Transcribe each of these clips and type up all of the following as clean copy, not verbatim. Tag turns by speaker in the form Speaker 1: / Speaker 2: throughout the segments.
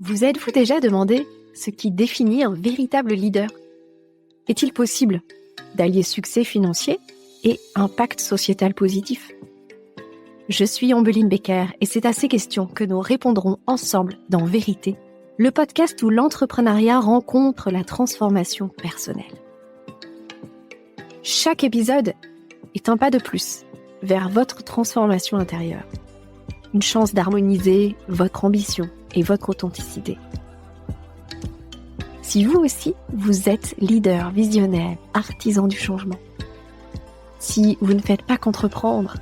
Speaker 1: Vous êtes-vous déjà demandé ce qui définit un véritable leader ? Est-il possible d'allier succès financier et impact sociétal positif ? Je suis Ambeline Becker et c'est à ces questions que nous répondrons ensemble dans Vérité, le podcast où l'entrepreneuriat rencontre la transformation personnelle. Chaque épisode est un pas de plus vers votre transformation intérieure. Une chance d'harmoniser votre ambition et votre authenticité. Si vous aussi, vous êtes leader, visionnaire, artisan du changement, si vous ne faites pas qu'entreprendre,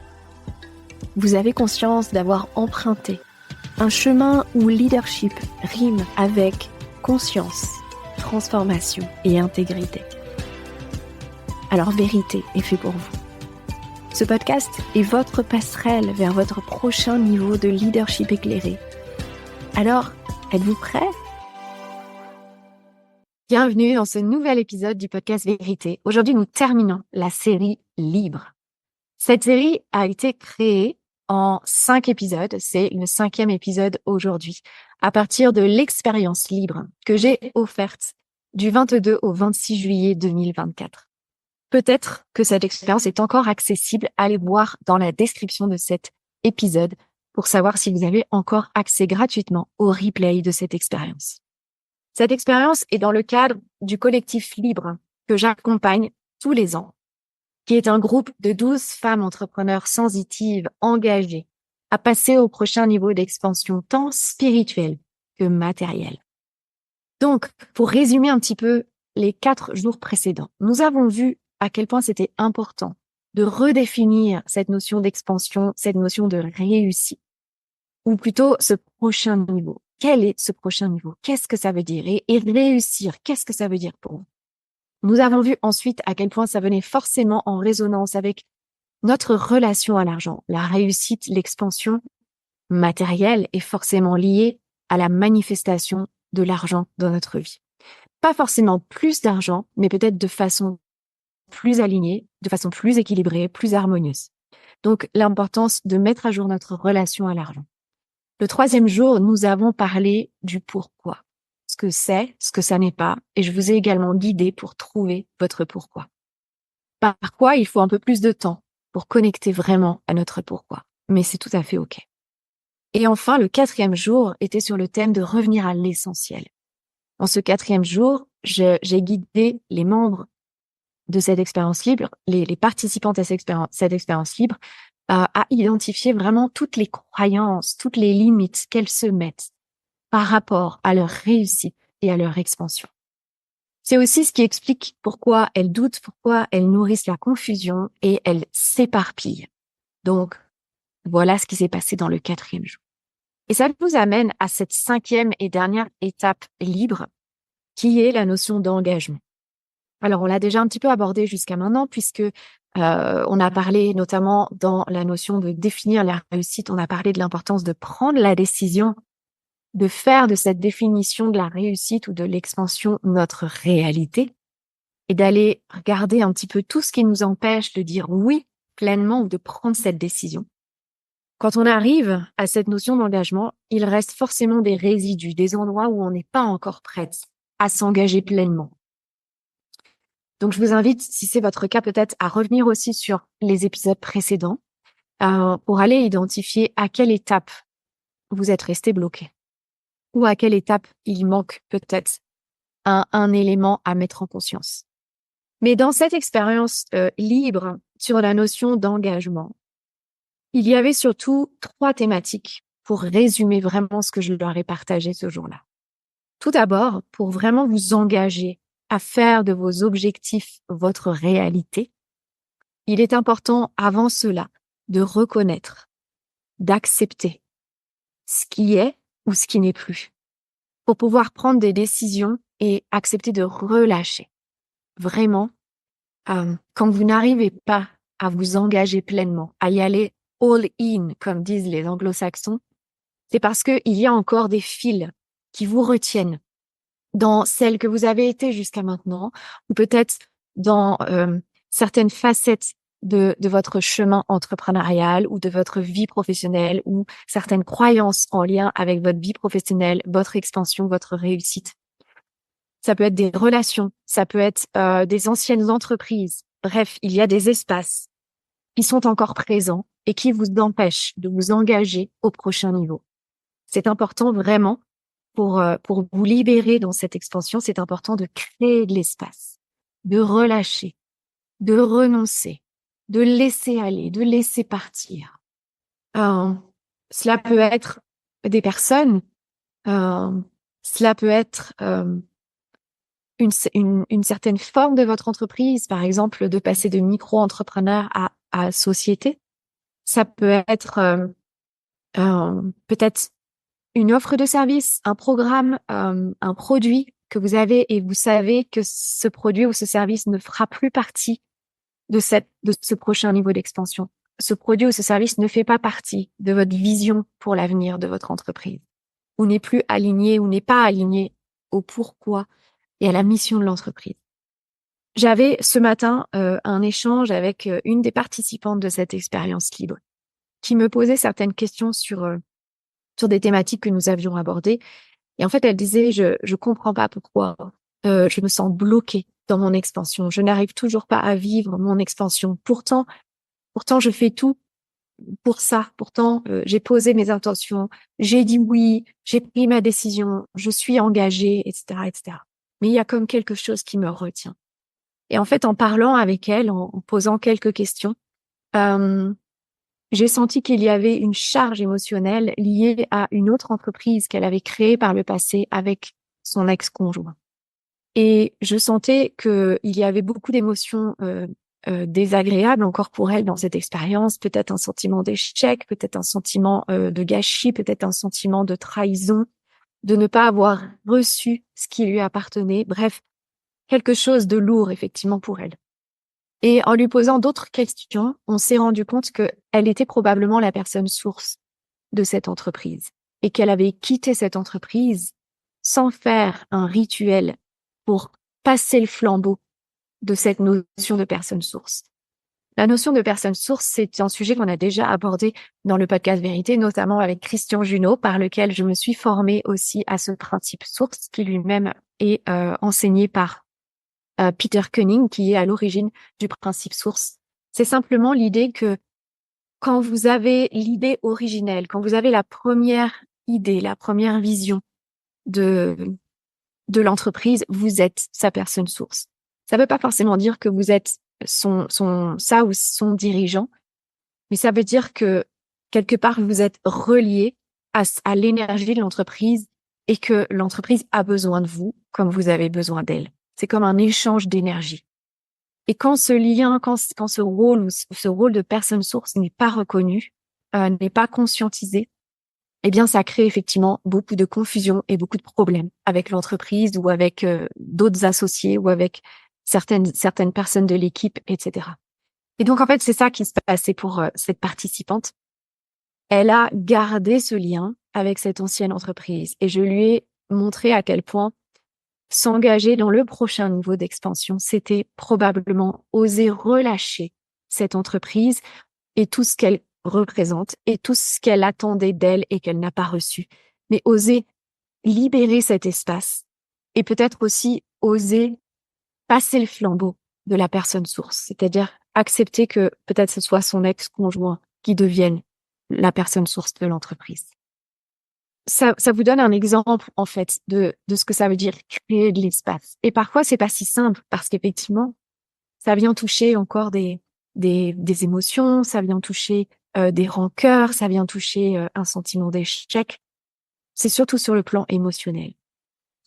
Speaker 1: vous avez conscience d'avoir emprunté un chemin où leadership rime avec conscience, transformation et intégrité. Alors Vérité est fait pour vous. Ce podcast est votre passerelle vers votre prochain niveau de leadership éclairé. Alors, êtes-vous prêts ? Bienvenue dans ce nouvel épisode du podcast Vérité. Aujourd'hui, nous terminons la série Libre. Cette série a été créée en 5 épisodes. C'est le 5e épisode aujourd'hui, à partir de l'expérience libre que j'ai offerte du 22 au 26 juillet 2024. Peut-être que cette expérience est encore accessible. Allez voir dans la description de cet épisode pour savoir si vous avez encore accès gratuitement au replay de cette expérience. Cette expérience est dans le cadre du collectif Libre que j'accompagne tous les ans, qui est un groupe de 12 femmes entrepreneurs sensitives, engagées, à passer au prochain niveau d'expansion tant spirituelle que matérielle. Donc, pour résumer un petit peu les 4 jours précédents, nous avons vu à quel point c'était important de redéfinir cette notion d'expansion, cette notion de réussite, ou plutôt ce prochain niveau. Quel est ce prochain niveau ? Qu'est-ce que ça veut dire ? Et réussir, qu'est-ce que ça veut dire pour nous ? Nous avons vu ensuite à quel point ça venait forcément en résonance avec notre relation à l'argent. La réussite, l'expansion matérielle est forcément liée à la manifestation de l'argent dans notre vie. Pas forcément plus d'argent, mais peut-être de façon plus alignée, de façon plus équilibrée, plus harmonieuse. Donc, l'importance de mettre à jour notre relation à l'argent. Le 3e jour, nous avons parlé du pourquoi. Ce que c'est, ce que ça n'est pas. Et je vous ai également guidé pour trouver votre pourquoi. Par quoi il faut un peu plus de temps pour connecter vraiment à notre pourquoi. Mais c'est tout à fait OK. Et enfin, le 4e jour était sur le thème de revenir à l'essentiel. En ce 4e jour, j'ai guidé les membres de cette expérience libre, les participantes à cette expérience libre, à identifier vraiment toutes les croyances, toutes les limites qu'elles se mettent par rapport à leur réussite et à leur expansion. C'est aussi ce qui explique pourquoi elles doutent, pourquoi elles nourrissent la confusion et elles s'éparpillent. Donc, voilà ce qui s'est passé dans le 4e jour. Et ça nous amène à cette 5e et dernière étape libre, qui est la notion d'engagement. Alors, on l'a déjà un petit peu abordé jusqu'à maintenant, puisque on a parlé notamment dans la notion de définir la réussite, on a parlé de l'importance de prendre la décision de faire de cette définition de la réussite ou de l'expansion notre réalité et d'aller regarder un petit peu tout ce qui nous empêche de dire oui pleinement ou de prendre cette décision. Quand on arrive à cette notion d'engagement, il reste forcément des résidus, des endroits où on n'est pas encore prête à s'engager pleinement. Donc, je vous invite, si c'est votre cas, peut-être à revenir aussi sur les épisodes précédents pour aller identifier à quelle étape vous êtes resté bloqué ou à quelle étape il manque peut-être un élément à mettre en conscience. Mais dans cette expérience libre sur la notion d'engagement, il y avait surtout 3 thématiques pour résumer vraiment ce que je leur ai partagé ce jour-là. Tout d'abord, pour vraiment vous engager à faire de vos objectifs votre réalité, il est important avant cela de reconnaître, d'accepter ce qui est ou ce qui n'est plus, pour pouvoir prendre des décisions et accepter de relâcher. Vraiment, quand vous n'arrivez pas à vous engager pleinement, à y aller all in, comme disent les anglo-saxons, c'est parce qu'il y a encore des fils qui vous retiennent dans celle que vous avez été jusqu'à maintenant, ou peut-être dans certaines facettes de votre chemin entrepreneurial ou de votre vie professionnelle ou certaines croyances en lien avec votre vie professionnelle, votre expansion, votre réussite. Ça peut être des relations, ça peut être des anciennes entreprises. Bref, il y a des espaces qui sont encore présents et qui vous empêchent de vous engager au prochain niveau. C'est important vraiment pour vous libérer dans cette expansion, c'est important de créer de l'espace, de relâcher, de renoncer, de laisser aller, de laisser partir. Cela peut être des personnes, cela peut être une certaine forme de votre entreprise, par exemple de passer de micro-entrepreneur à société. Ça peut être peut-être une offre de service, un programme, un produit que vous avez et vous savez que ce produit ou ce service ne fera plus partie de ce prochain niveau d'expansion. Ce produit ou ce service ne fait pas partie de votre vision pour l'avenir de votre entreprise. Ou n'est plus aligné ou n'est pas aligné au pourquoi et à la mission de l'entreprise. J'avais ce matin un échange avec une des participantes de cette expérience libre qui me posait certaines questions sur des thématiques que nous avions abordées. Et en fait, elle disait, je comprends pas pourquoi je me sens bloquée dans mon expansion. Je n'arrive toujours pas à vivre mon expansion. Pourtant, je fais tout pour ça. Pourtant, j'ai posé mes intentions, j'ai dit oui, j'ai pris ma décision, je suis engagée, etc., etc. Mais il y a comme quelque chose qui me retient. Et en fait, en parlant avec elle, en posant quelques questions, j'ai senti qu'il y avait une charge émotionnelle liée à une autre entreprise qu'elle avait créée par le passé avec son ex-conjoint. Et je sentais qu'il y avait beaucoup d'émotions désagréables encore pour elle dans cette expérience, peut-être un sentiment d'échec, peut-être un sentiment de gâchis, peut-être un sentiment de trahison, de ne pas avoir reçu ce qui lui appartenait. Bref, quelque chose de lourd effectivement pour elle. Et en lui posant d'autres questions, on s'est rendu compte qu'elle était probablement la personne source de cette entreprise et qu'elle avait quitté cette entreprise sans faire un rituel pour passer le flambeau de cette notion de personne source. La notion de personne source, c'est un sujet qu'on a déjà abordé dans le podcast Vérité, notamment avec Christian Junod, par lequel je me suis formée aussi à ce principe source qui lui-même est enseigné par Peter Cunning, qui est à l'origine du principe source. C'est simplement l'idée que quand vous avez l'idée originelle, quand vous avez la première idée, la première vision de l'entreprise, vous êtes sa personne source. Ça ne veut pas forcément dire que vous êtes son dirigeant, mais ça veut dire que quelque part vous êtes relié à l'énergie de l'entreprise et que l'entreprise a besoin de vous comme vous avez besoin d'elle. C'est comme un échange d'énergie. Et quand ce lien, quand ce rôle de personne source n'est pas reconnu, n'est pas conscientisé, eh bien, ça crée effectivement beaucoup de confusion et beaucoup de problèmes avec l'entreprise ou avec d'autres associés ou avec certaines personnes de l'équipe, etc. Et donc, en fait, c'est ça qui se passait pour cette participante. Elle a gardé ce lien avec cette ancienne entreprise et je lui ai montré à quel point s'engager dans le prochain niveau d'expansion, c'était probablement oser relâcher cette entreprise et tout ce qu'elle représente et tout ce qu'elle attendait d'elle et qu'elle n'a pas reçu. Mais oser libérer cet espace et peut-être aussi oser passer le flambeau de la personne source, c'est-à-dire accepter que peut-être ce soit son ex-conjoint qui devienne la personne source de l'entreprise. Ça vous donne un exemple, en fait, de ce que ça veut dire créer de l'espace. Et parfois, c'est pas si simple parce qu'effectivement, ça vient toucher encore des émotions, ça vient toucher des rancœurs, ça vient toucher un sentiment d'échec. C'est surtout sur le plan émotionnel.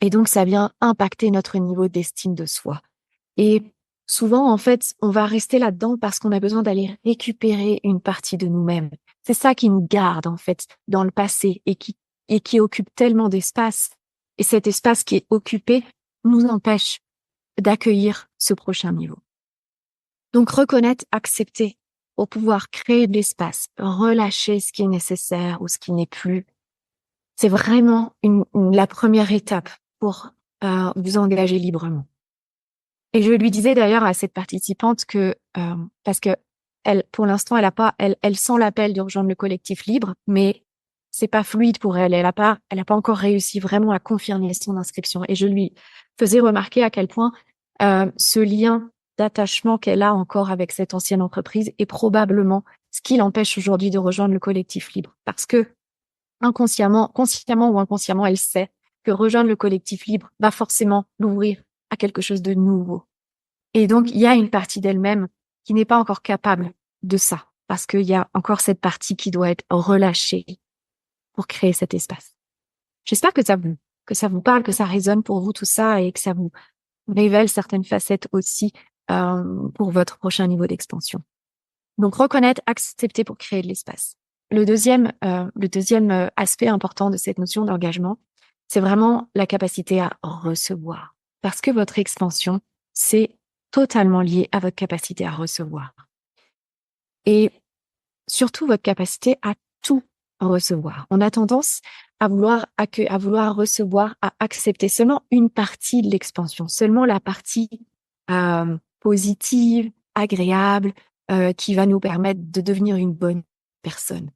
Speaker 1: Et donc, ça vient impacter notre niveau d'estime de soi. Et souvent, en fait, on va rester là-dedans parce qu'on a besoin d'aller récupérer une partie de nous-mêmes. C'est ça qui nous garde, en fait, dans le passé et qui occupe tellement d'espace. Et cet espace qui est occupé nous empêche d'accueillir ce prochain niveau. Donc, reconnaître, accepter pour pouvoir créer de l'espace, relâcher ce qui est nécessaire ou ce qui n'est plus. C'est vraiment la première étape pour vous engager librement. Et je lui disais d'ailleurs à cette participante que, parce que elle, pour l'instant, elle sent l'appel de rejoindre le collectif libre, mais c'est pas fluide pour elle. Elle a pas encore réussi vraiment à confirmer son inscription. Et je lui faisais remarquer à quel point ce lien d'attachement qu'elle a encore avec cette ancienne entreprise est probablement ce qui l'empêche aujourd'hui de rejoindre le collectif libre. Parce que consciemment ou inconsciemment, elle sait que rejoindre le collectif libre va forcément l'ouvrir à quelque chose de nouveau. Et donc, il y a une partie d'elle-même qui n'est pas encore capable de ça, parce qu'il y a encore cette partie qui doit être relâchée pour créer cet espace. J'espère que ça vous parle, que ça résonne pour vous tout ça et que ça vous révèle certaines facettes aussi pour votre prochain niveau d'expansion. Donc, reconnaître, accepter pour créer de l'espace. Le deuxième aspect important de cette notion d'engagement, c'est vraiment la capacité à recevoir. Parce que votre expansion, c'est totalement lié à votre capacité à recevoir. Et surtout votre capacité à tout recevoir. On a tendance à vouloir recevoir, à accepter seulement une partie de l'expansion, seulement la partie positive, agréable, qui va nous permettre de devenir une bonne personne.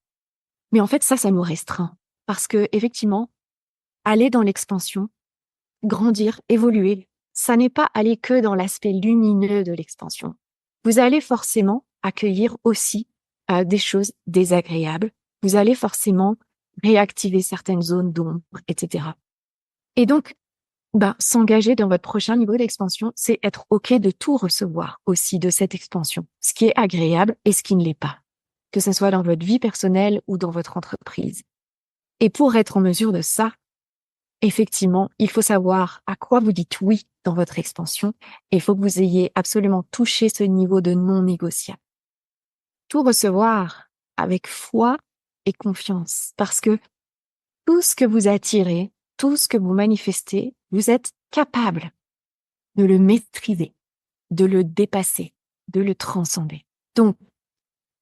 Speaker 1: Mais en fait, ça nous restreint. Parce que, effectivement, aller dans l'expansion, grandir, évoluer, ça n'est pas aller que dans l'aspect lumineux de l'expansion. Vous allez forcément accueillir aussi des choses désagréables. Vous allez forcément réactiver certaines zones d'ombre, etc. Et donc, s'engager dans votre prochain niveau d'expansion, c'est être OK de tout recevoir aussi de cette expansion, ce qui est agréable et ce qui ne l'est pas, que ce soit dans votre vie personnelle ou dans votre entreprise. Et pour être en mesure de ça, effectivement, il faut savoir à quoi vous dites oui dans votre expansion et il faut que vous ayez absolument touché ce niveau de non négociable. Tout recevoir avec foi et confiance parce que tout ce que vous attirez, tout ce que vous manifestez, vous êtes capable de le maîtriser, de le dépasser, de le transcender. Donc,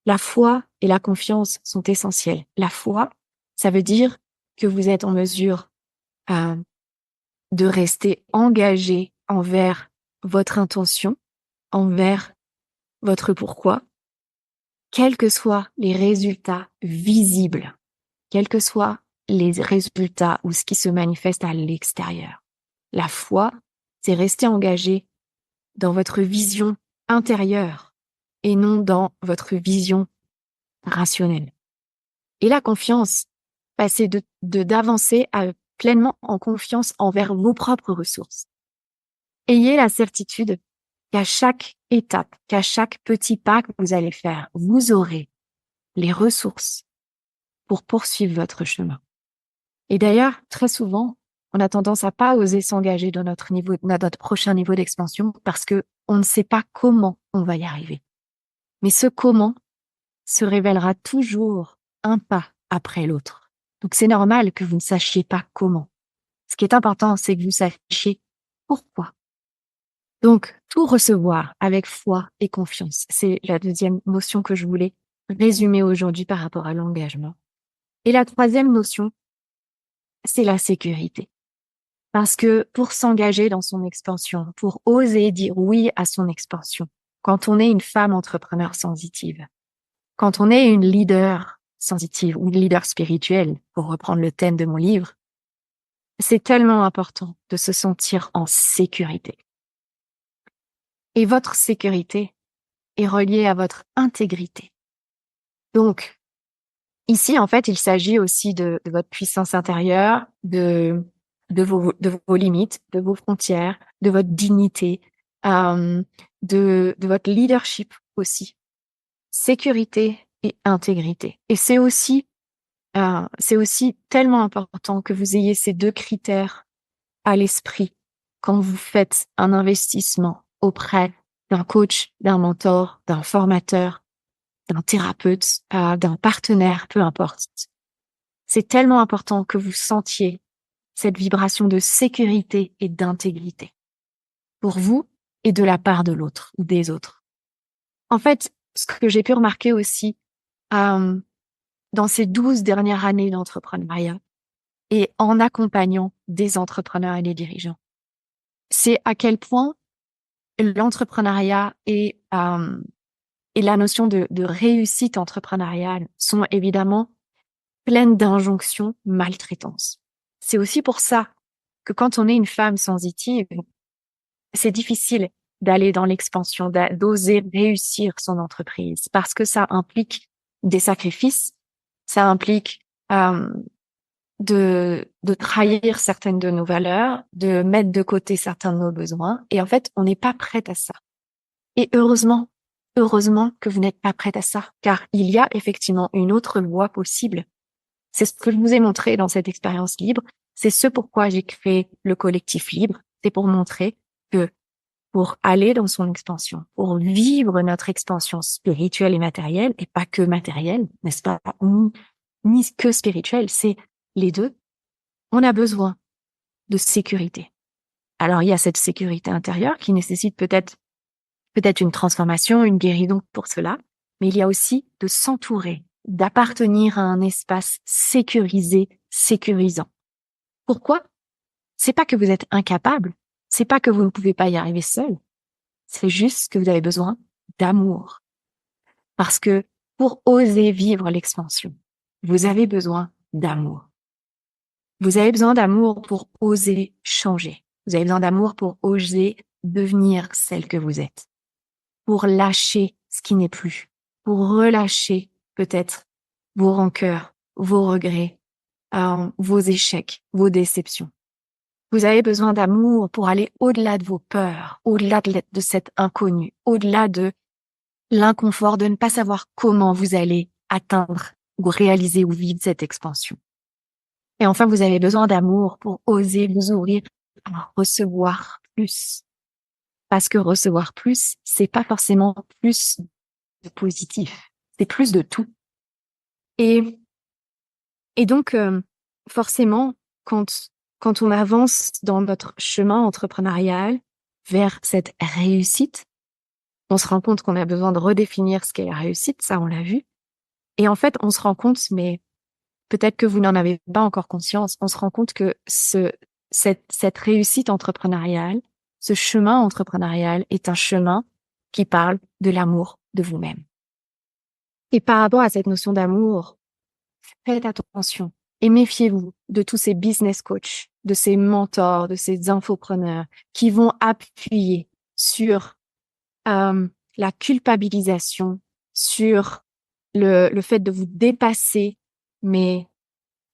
Speaker 1: la foi et la confiance sont essentielles. La foi, ça veut dire que vous êtes en mesure de rester engagé envers votre intention, envers votre pourquoi, quels que soient les résultats visibles, quels que soient les résultats ou ce qui se manifeste à l'extérieur. La foi, c'est rester engagé dans votre vision intérieure et non dans votre vision rationnelle. Et la confiance, c'est d'avancer pleinement en confiance envers vos propres ressources. Ayez la certitude qu'à chaque étape, qu'à chaque petit pas que vous allez faire, vous aurez les ressources pour poursuivre votre chemin. Et d'ailleurs, très souvent, on a tendance à pas oser s'engager dans notre prochain niveau d'expansion parce que on ne sait pas comment on va y arriver. Mais ce comment se révélera toujours un pas après l'autre. Donc c'est normal que vous ne sachiez pas comment. Ce qui est important, c'est que vous sachiez pourquoi. Donc, tout recevoir avec foi et confiance, c'est la deuxième notion que je voulais résumer aujourd'hui par rapport à l'engagement. Et la troisième notion, c'est la sécurité. Parce que pour s'engager dans son expansion, pour oser dire oui à son expansion, quand on est une femme entrepreneur sensitive, quand on est une leader sensitive ou une leader spirituelle, pour reprendre le thème de mon livre, c'est tellement important de se sentir en sécurité. Et votre sécurité est reliée à votre intégrité. Donc, ici, en fait, il s'agit aussi de votre puissance intérieure, de vos limites, de vos frontières, de votre dignité, de votre leadership aussi. Sécurité et intégrité. Et c'est aussi tellement important que vous ayez ces deux critères à l'esprit quand vous faites un investissement auprès d'un coach, d'un mentor, d'un formateur, d'un thérapeute, d'un partenaire, peu importe. C'est tellement important que vous sentiez cette vibration de sécurité et d'intégrité pour vous et de la part de l'autre ou des autres. En fait, ce que j'ai pu remarquer aussi dans ces 12 dernières années d'entrepreneuriat et en accompagnant des entrepreneurs et des dirigeants, c'est à quel point l'entrepreneuriat est et la notion de réussite entrepreneuriale sont évidemment pleines d'injonctions maltraitances. C'est aussi pour ça que quand on est une femme sensitive, c'est difficile d'aller dans l'expansion, d'oser réussir son entreprise parce que ça implique des sacrifices, ça implique de trahir certaines de nos valeurs, de mettre de côté certains de nos besoins. Et en fait, on n'est pas prête à ça. Et heureusement que vous n'êtes pas prête à ça, car il y a effectivement une autre voie possible. C'est ce que je vous ai montré dans cette expérience libre. C'est ce pourquoi j'ai créé le collectif libre. C'est pour montrer que pour aller dans son expansion, pour vivre notre expansion spirituelle et matérielle, et pas que matérielle, n'est-ce pas, ni que spirituelle, c'est les deux, on a besoin de sécurité. Alors, il y a cette sécurité intérieure qui nécessite peut-être une transformation, une guérison pour cela, mais il y a aussi de s'entourer, d'appartenir à un espace sécurisé, sécurisant. Pourquoi? C'est pas que vous êtes incapable, c'est pas que vous ne pouvez pas y arriver seul, c'est juste que vous avez besoin d'amour. Parce que pour oser vivre l'expansion, vous avez besoin d'amour. Vous avez besoin d'amour pour oser changer. Vous avez besoin d'amour pour oser devenir celle que vous êtes. Pour lâcher ce qui n'est plus. Pour relâcher peut-être vos rancœurs, vos regrets, vos échecs, vos déceptions. Vous avez besoin d'amour pour aller au-delà de vos peurs, au-delà de cet inconnu, au-delà de l'inconfort de ne pas savoir comment vous allez atteindre ou réaliser ou vivre cette expansion. Et enfin, vous avez besoin d'amour pour oser vous ouvrir à recevoir plus. Parce que recevoir plus, c'est pas forcément plus de positif, c'est plus de tout. Et donc, forcément, quand on avance dans notre chemin entrepreneurial vers cette réussite, on se rend compte qu'on a besoin de redéfinir ce qu'est la réussite, ça on l'a vu. Et en fait, on se rend compte, mais peut-être que vous n'en avez pas encore conscience, on se rend compte que cette réussite entrepreneuriale, ce chemin entrepreneurial est un chemin qui parle de l'amour de vous-même. Et par rapport à cette notion d'amour, faites attention et méfiez-vous de tous ces business coachs, de ces mentors, de ces infopreneurs qui vont appuyer sur la culpabilisation, sur le fait de vous dépasser, mais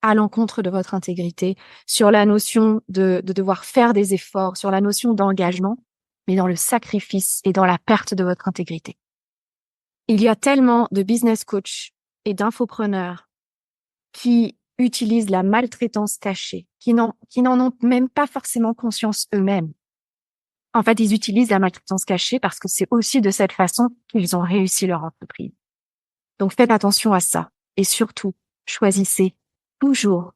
Speaker 1: à l'encontre de votre intégrité, sur la notion de devoir faire des efforts, sur la notion d'engagement, mais dans le sacrifice et dans la perte de votre intégrité. Il y a tellement de business coachs et d'infopreneurs qui utilisent la maltraitance cachée, qui n'en ont même pas forcément conscience eux-mêmes. En fait, ils utilisent la maltraitance cachée parce que c'est aussi de cette façon qu'ils ont réussi leur entreprise. Donc faites attention à ça et surtout, choisissez toujours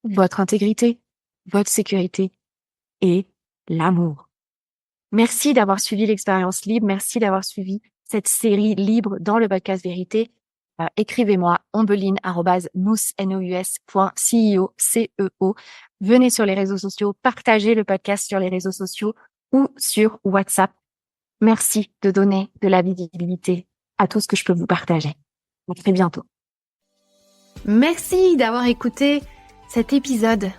Speaker 1: votre intégrité, votre sécurité et l'amour. Merci d'avoir suivi l'expérience libre. Merci d'avoir suivi cette série libre dans le podcast Vérité. Écrivez-moi ombeline@nous.ceo. Venez sur les réseaux sociaux, partagez le podcast sur les réseaux sociaux ou sur WhatsApp. Merci de donner de la visibilité à tout ce que je peux vous partager. À très bientôt. Merci d'avoir écouté cet épisode.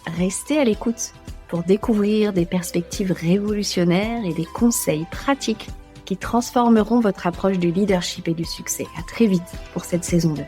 Speaker 1: Restez à l'écoute pour découvrir des perspectives révolutionnaires et des conseils pratiques qui transformeront votre approche du leadership et du succès. À très vite pour cette saison 2.